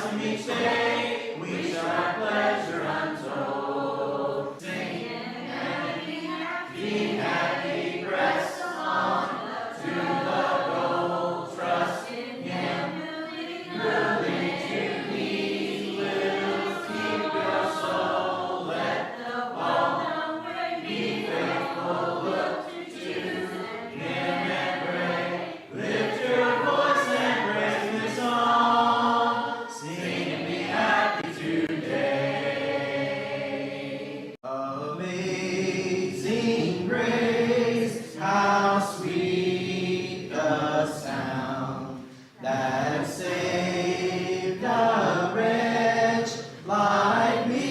blossom each day, we shall have pleasure untold. Sing and be happy, press on to the goal. Trust in Him, will lead to peace, will keep your soul. Let the ball be faithful, look to Him and pray. Lift your voice and praise His song. Sing and be happy today. Amazing grace, how sweet the sound that saved a wretch like me.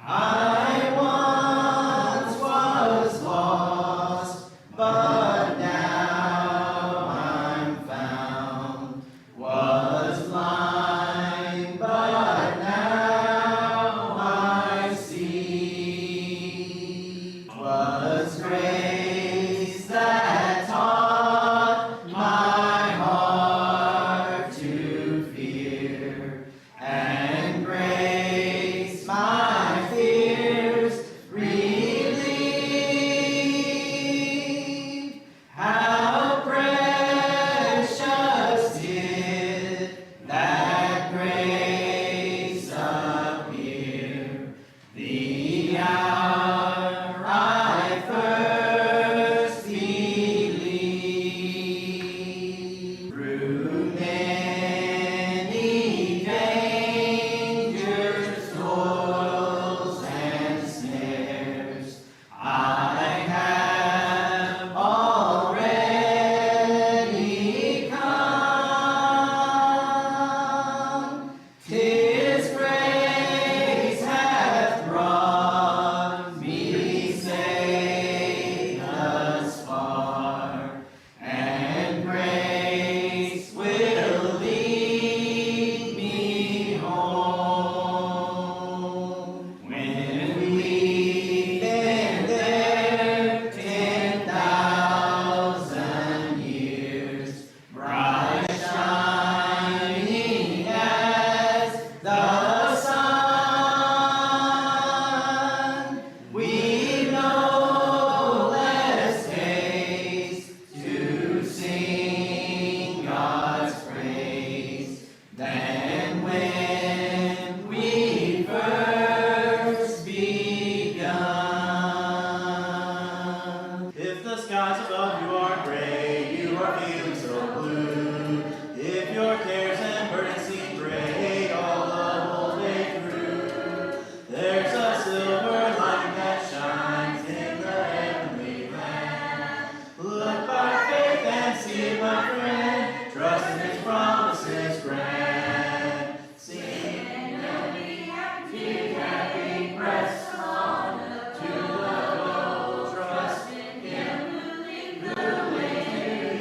I once was lost, but now I'm found. Was blind, but now I see. Was grace that taught my heart to fear, and grace my fears relieved. How precious did that grace appear, the hour I first believed. Through many dangers, toils, and snares, I have already come. 'Tis grace hath brought me safe thus far, and grace will lead me home. When we've been there 10,000 years, bright shining as the sun, we no less haste to sing God's praise than when we first begun. If the skies above you are gray, you are feeling so blue. If your cares and burdens seem great all the whole day through, there's a silver lining that shines in the heavenly land. Look by faith and see it, my friend. Trust in His promises grand. Sing and be happy, press on to the goal. Trust in Him, will lead to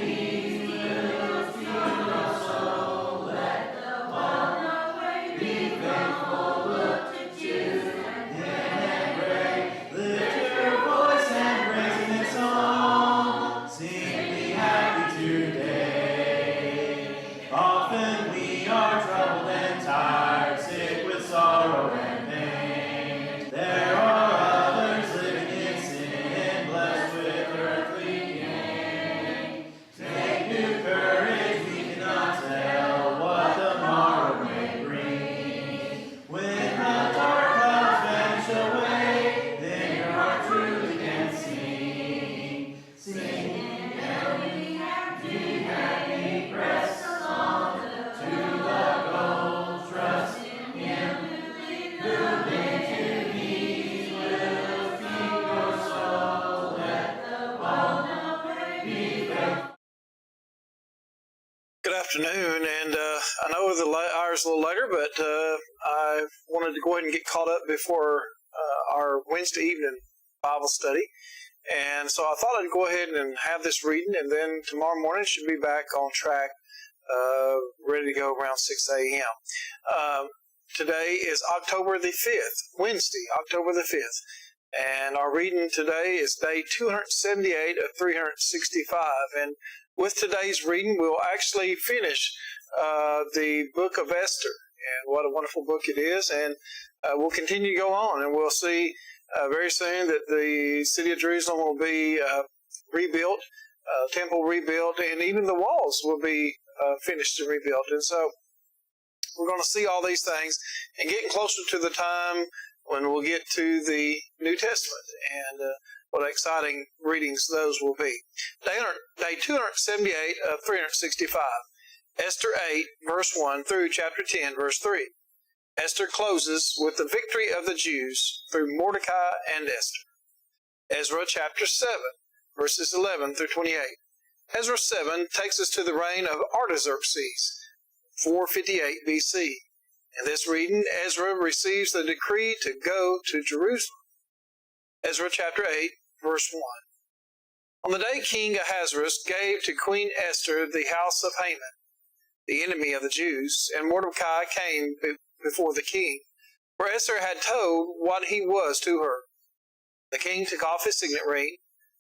peace, will keep your soul. Let the one be faithful, look to Him and pray. Lift your voice and praise Him in song. Sing and be happy today. Often we are troubled and tired, sick with sorrow and pain. There are others living in sin, blessed with earthly gain. Take new courage, we cannot tell what the morrow may bring. When the dark clouds vanish away, then your heart truly can sing. Sing and be happy, press on to the goal. Trust in Him, will lead to peace, will keep your soul. Let the one be faithful. Good afternoon, and I know the hour's a little later, but I wanted to go ahead and get caught up before our Wednesday evening Bible study. And so I thought I'd go ahead and have this reading, and then tomorrow morning should be back on track, ready to go around 6 a.m. Today is October the 5th, Wednesday, October the 5th. And our reading today is day 278 of 365. And with today's reading, we'll actually finish the book of Esther. And what a wonderful book it is. And we'll continue to go on, and we'll see very soon that the city of Jerusalem will be rebuilt, temple rebuilt, and even the walls will be finished and rebuilt. And so we're going to see all these things and getting closer to the time when we'll get to the New Testament, and what exciting readings those will be. Day 278 of 365. Esther 8, verse 1 through chapter 10, verse 3. Esther closes with the victory of the Jews through Mordecai and Esther. Ezra chapter 7, verses 11 through 28. Ezra 7 takes us to the reign of Artaxerxes, 458 BC. In this reading, Ezra receives the decree to go to Jerusalem. Ezra chapter 8, verse 1. On the day King Ahasuerus gave to Queen Esther the house of Haman, the enemy of the Jews, and Mordecai came before the king, for Esther had told what he was to her. The king took off his signet ring,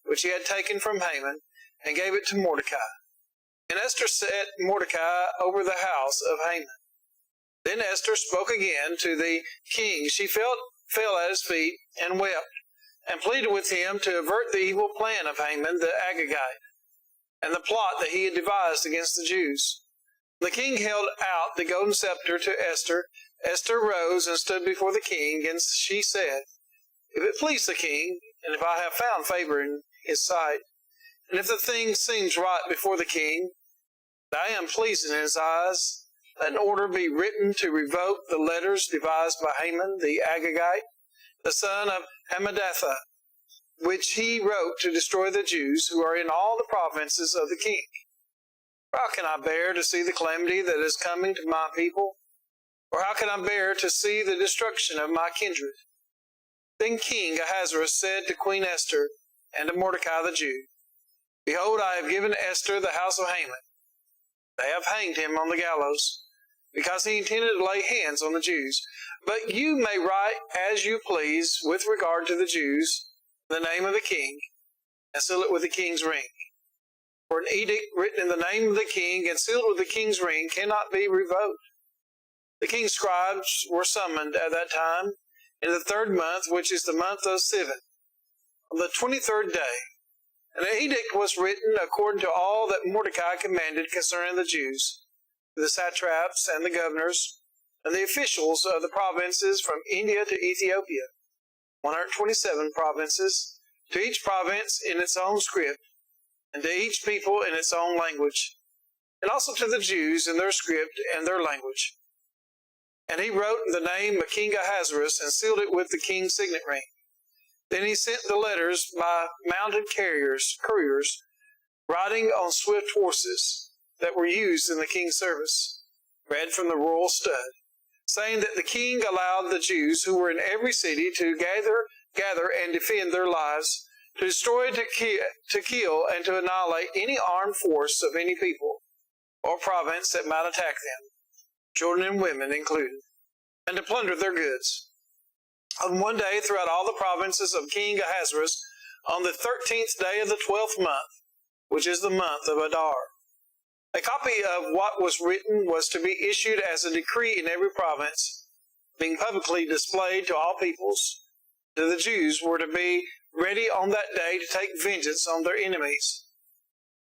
which he had taken from Haman, and gave it to Mordecai. And Esther set Mordecai over the house of Haman. Then Esther spoke again to the king. She fell at his feet and wept, and pleaded with him to avert the evil plan of Haman the Agagite, and the plot that he had devised against the Jews. The king held out the golden scepter to Esther. Esther rose and stood before the king, and she said, If it please the king, and if I have found favor in his sight, and if the thing seems right before the king, that I am pleasing in his eyes, let an order be written to revoke the letters devised by Haman the Agagite, the son of Hammedatha, which he wrote to destroy the Jews who are in all the provinces of the king. How can I bear to see the calamity that is coming to my people? Or how can I bear to see the destruction of my kindred? Then King Ahasuerus said to Queen Esther and to Mordecai the Jew, Behold, I have given Esther the house of Haman. They have hanged him on the gallows, because he intended to lay hands on the Jews. But you may write as you please with regard to the Jews, in the name of the king, and seal it with the king's ring. For an edict written in the name of the king and sealed with the king's ring cannot be revoked. The king's scribes were summoned at that time in the 3rd month, which is the month of Sivan, on the 23rd day. And an edict was written according to all that Mordecai commanded concerning the Jews, the satraps and the governors, and the officials of the provinces from India to Ethiopia, 127 provinces, to each province in its own script, and to each people in its own language, and also to the Jews in their script and their language. And he wrote in the name of King Ahasuerus and sealed it with the king's signet ring. Then he sent the letters by mounted couriers, riding on swift horses that were used in the king's service, read from the royal stud, saying that the king allowed the Jews who were in every city to gather and defend their lives, to destroy, to kill, and to annihilate any armed force of any people or province that might attack them, children and women included, and to plunder their goods. On one day throughout all the provinces of King Ahasuerus, on the 13th day of the 12th month, which is the month of Adar. A copy of what was written was to be issued as a decree in every province, being publicly displayed to all peoples. The Jews were to be ready on that day to take vengeance on their enemies.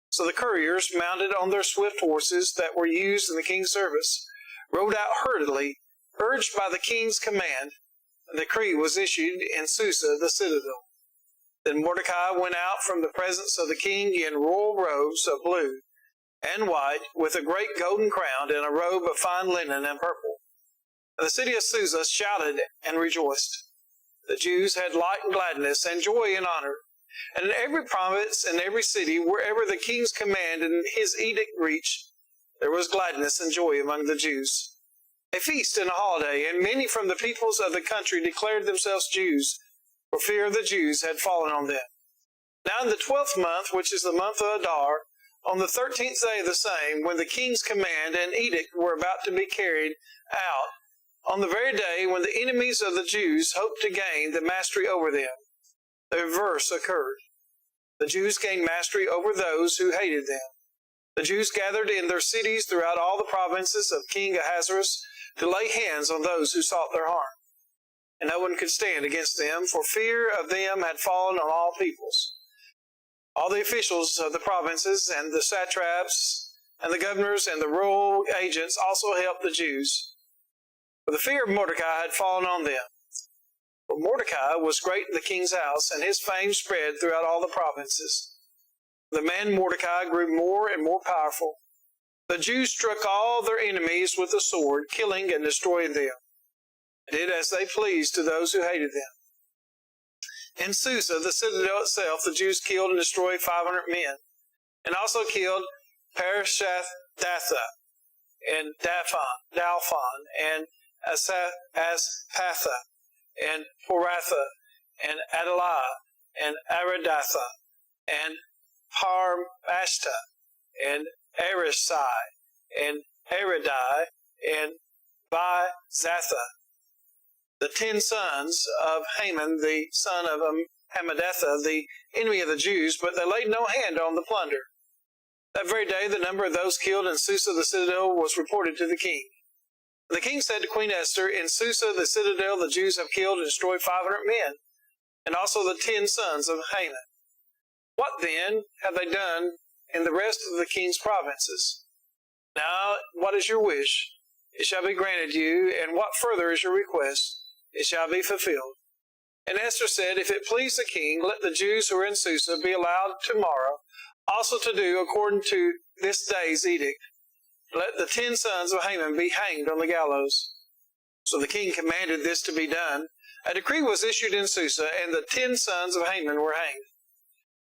So the couriers, mounted on their swift horses that were used in the king's service, rode out hurriedly, urged by the king's command. The decree was issued in Susa, the citadel. Then Mordecai went out from the presence of the king in royal robes of blue and white, with a great golden crown and a robe of fine linen and purple. And the city of Susa shouted and rejoiced. The Jews had light and gladness and joy and honor. And in every province and every city, wherever the king's command and his edict reached, there was gladness and joy among the Jews. A feast and a holiday, and many from the peoples of the country declared themselves Jews, for fear of the Jews had fallen on them. Now in the 12th month, which is the month of Adar, on the 13th day of the same, when the king's command and edict were about to be carried out, on the very day when the enemies of the Jews hoped to gain the mastery over them, the reverse occurred. The Jews gained mastery over those who hated them, The Jews gathered in their cities throughout all the provinces of King Ahasuerus to lay hands on those who sought their harm. And no one could stand against them, for fear of them had fallen on all peoples. All the officials of the provinces and the satraps and the governors and the royal agents also helped the Jews, for the fear of Mordecai had fallen on them. For Mordecai was great in the king's house, and his fame spread throughout all the provinces. The man Mordecai grew more and more powerful. The Jews struck all their enemies with the sword, killing and destroying them, and did as they pleased to those who hated them. In Susa, the citadel itself, the Jews killed and destroyed 500 men, and also killed Parishathatha, and Dalphon, and Aspatha, and Poratha, and Adalah, and Aradatha, and Parmashta, and Arisai, and Aridai, and Bizatha, the 10 sons of Haman, the son of Hammedatha, the enemy of the Jews, but they laid no hand on the plunder. That very day the number of those killed in Susa the citadel was reported to the king. The king said to Queen Esther, in Susa the citadel the Jews have killed and destroyed 500 men, and also the 10 sons of Haman. What then have they done in the rest of the king's provinces? Now, what is your wish? It shall be granted you, and what further is your request? It shall be fulfilled. And Esther said, if it please the king, let the Jews who are in Susa be allowed tomorrow also to do according to this day's edict. Let the 10 sons of Haman be hanged on the gallows. So the king commanded this to be done. A decree was issued in Susa, and the 10 sons of Haman were hanged.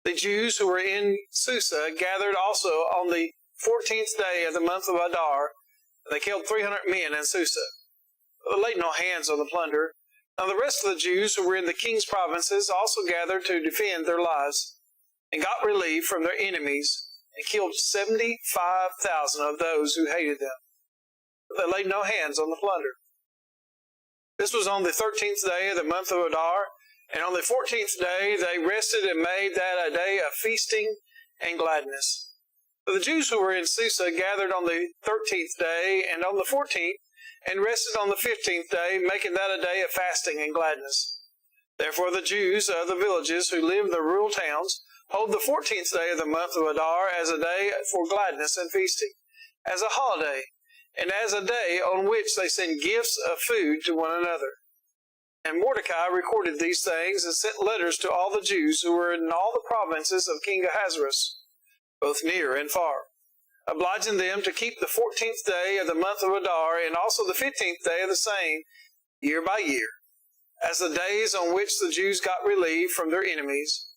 The Jews who were in Susa gathered also on the 14th day of the month of Adar, and they killed 300 men in Susa. But they laid no hands on the plunder. Now the rest of the Jews who were in the king's provinces also gathered to defend their lives, and got relief from their enemies, and killed 75,000 of those who hated them. But they laid no hands on the plunder. This was on the 13th day of the month of Adar, and on the 14th day they rested and made that a day of feasting and gladness. But the Jews who were in Susa gathered on the 13th day and on the 14th, and rested on the 15th day, making that a day of fasting and gladness. Therefore the Jews of the villages who live in the rural towns hold the 14th day of the month of Adar as a day for gladness and feasting, as a holiday, and as a day on which they send gifts of food to one another. And Mordecai recorded these things and sent letters to all the Jews who were in all the provinces of King Ahasuerus, both near and far, obliging them to keep the 14th day of the month of Adar and also the 15th day of the same, year by year, as the days on which the Jews got relief from their enemies,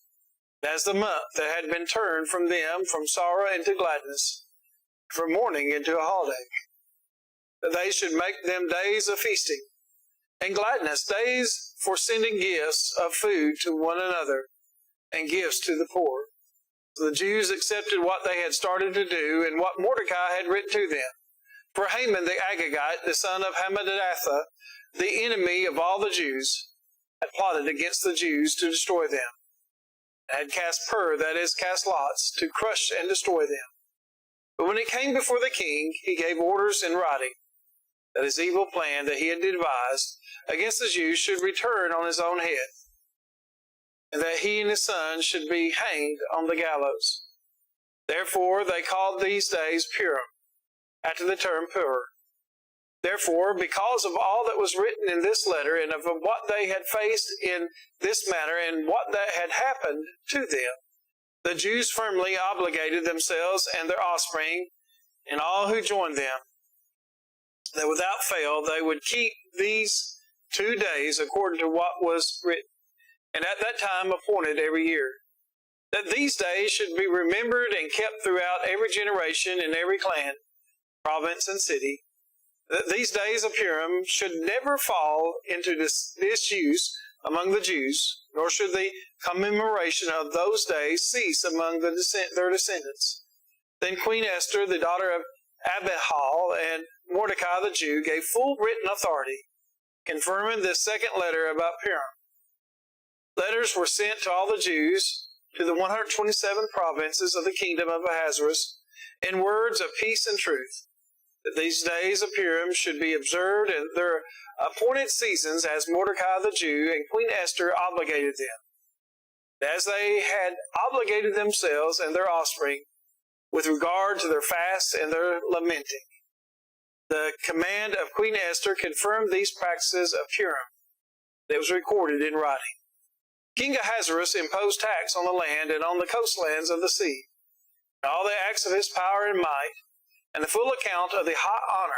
as the month that had been turned from them from sorrow into gladness, from mourning into a holiday, that they should make them days of feasting and gladness, days for sending gifts of food to one another and gifts to the poor. So the Jews accepted what they had started to do and what Mordecai had written to them. For Haman the Agagite, the son of Hammedatha, the enemy of all the Jews, had plotted against the Jews to destroy them, and had cast that is, cast lots, to crush and destroy them. But when it came before the king, he gave orders in writing that his evil plan that he had devised against the Jews should return on his own head, and that he and his sons should be hanged on the gallows. Therefore they called these days Purim, after the term Pur. Therefore, because of all that was written in this letter, and of what they had faced in this matter, and what that had happened to them, the Jews firmly obligated themselves and their offspring, and all who joined them, that without fail they would keep these 2 days according to what was written, and at that time appointed every year, that these days should be remembered and kept throughout every generation and every clan, province, and city, that these days of Purim should never fall into disuse among the Jews, nor should the commemoration of those days cease among their descendants. Then Queen Esther, the daughter of Abihail, and Mordecai the Jew gave full written authority, confirming this second letter about Purim. Letters were sent to all the Jews, to the 127 provinces of the kingdom of Ahasuerus, in words of peace and truth, that these days of Purim should be observed in their appointed seasons as Mordecai the Jew and Queen Esther obligated them, as they had obligated themselves and their offspring with regard to their fasts and their lamenting. The command of Queen Esther confirmed these practices of Purim. That was recorded in writing. King Ahasuerus imposed tax on the land and on the coastlands of the sea, and all the acts of his power and might, and the full account of the high honor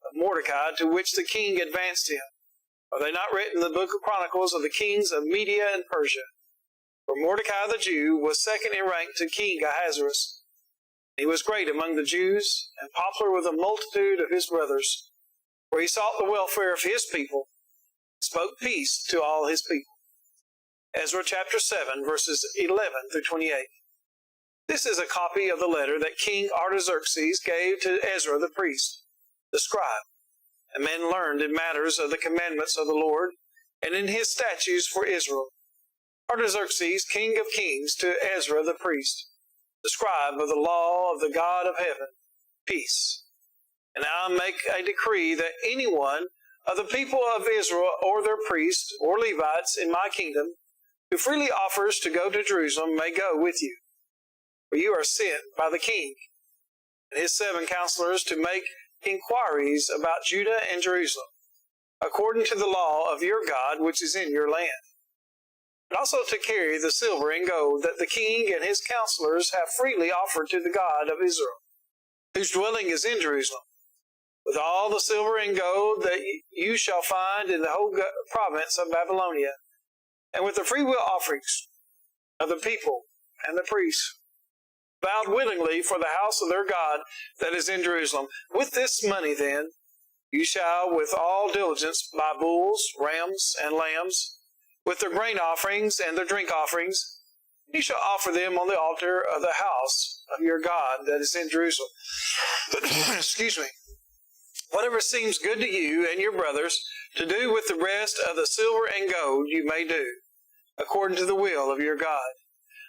of Mordecai to which the king advanced him. Are they not written in the book of Chronicles of the kings of Media and Persia? For Mordecai the Jew was second in rank to King Ahasuerus. He was great among the Jews and popular with a multitude of his brothers, for he sought the welfare of his people, spoke peace to all his people. Ezra chapter 7, verses 11 through 28. This is a copy of the letter that King Artaxerxes gave to Ezra the priest, the scribe, a man learned in matters of the commandments of the Lord, and in his statutes for Israel. Artaxerxes, king of kings, to Ezra the priest, the scribe of the law of the God of heaven, peace. And I make a decree that anyone of the people of Israel or their priests or Levites in my kingdom who freely offers to go to Jerusalem may go with you. For you are sent by the king and his 7 counselors to make inquiries about Judah and Jerusalem, according to the law of your God which is in your land, and also to carry the silver and gold that the king and his counselors have freely offered to the God of Israel, whose dwelling is in Jerusalem, with all the silver and gold that you shall find in the whole province of Babylonia, and with the freewill offerings of the people and the priests, vowed willingly for the house of their God that is in Jerusalem. With this money, then, you shall with all diligence buy bulls, rams, and lambs, with their grain offerings and their drink offerings. You shall offer them on the altar of the house of your God that is in Jerusalem. Excuse me. Whatever seems good to you and your brothers to do with the rest of the silver and gold you may do, according to the will of your God.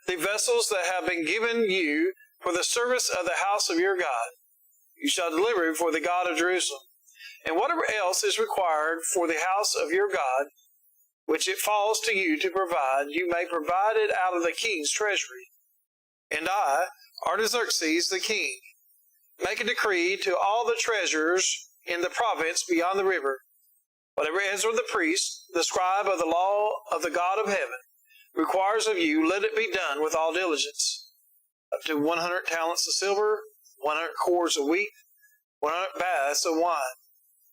The vessels that have been given you for the service of the house of your God, you shall deliver before the God of Jerusalem. And whatever else is required for the house of your God, which it falls to you to provide, you may provide it out of the king's treasury. And I, Artaxerxes the king, make a decree to all the treasurers in the province beyond the river. Whatever Ezra the priest, the scribe of the law of the God of heaven, requires of you, let it be done with all diligence. Up to 100 talents of silver, 100 cores of wheat, 100 baths of wine,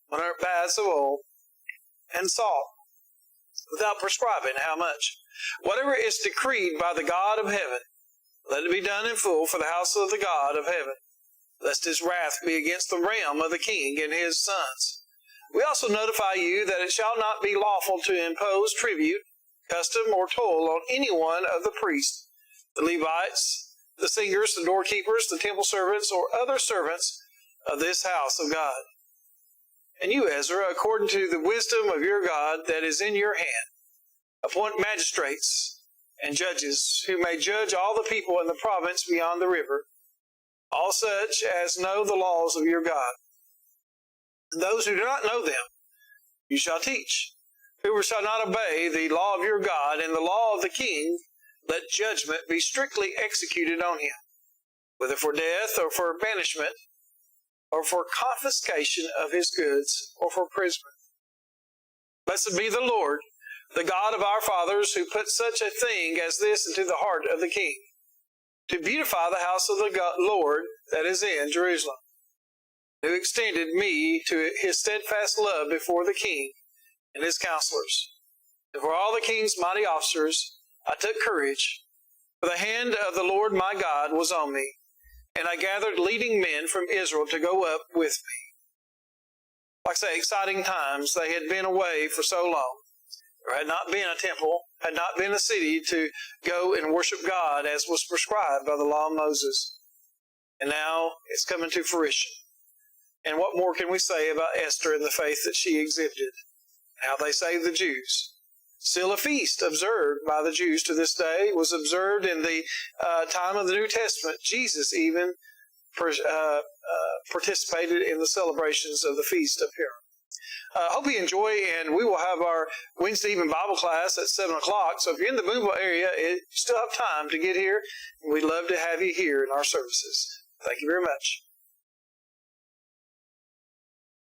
100 baths of oil, and salt, without prescribing how much. Whatever is decreed by the God of heaven, let it be done in full for the house of the God of heaven, lest his wrath be against the realm of the king and his sons. We also notify you that it shall not be lawful to impose tribute, custom, or toll on any one of the priests, the Levites, the singers, the doorkeepers, the temple servants, or other servants of this house of God. And you, Ezra, according to the wisdom of your God that is in your hand, appoint magistrates and judges who may judge all the people in the province beyond the river, all such as know the laws of your God. And those who do not know them, you shall teach. Whoever shall not obey the law of your God and the law of the king, let judgment be strictly executed on him, whether for death or for banishment, or for confiscation of his goods, or for imprisonment. Blessed be the Lord, the God of our fathers, who put such a thing as this into the heart of the king, to beautify the house of the Lord that is in Jerusalem, who extended me to his steadfast love before the king and his counselors. And for all the king's mighty officers, I took courage, for the hand of the Lord my God was on me, and I gathered leading men from Israel to go up with me. Like I say, exciting times. They had been away for so long. There had not been a temple, had not been a city to go and worship God as was prescribed by the law of Moses. And now it's coming to fruition. And what more can we say about Esther and the faith that she exhibited? How they saved the Jews. Still a feast observed by the Jews to this day, was observed in the time of the New Testament. Jesus even participated in the celebrations of the feast up here. Hope you enjoy, and we will have our Wednesday evening Bible class at 7 o'clock. So if you're in the Boonville area, you still have time to get here. We'd love to have you here in our services. Thank you very much.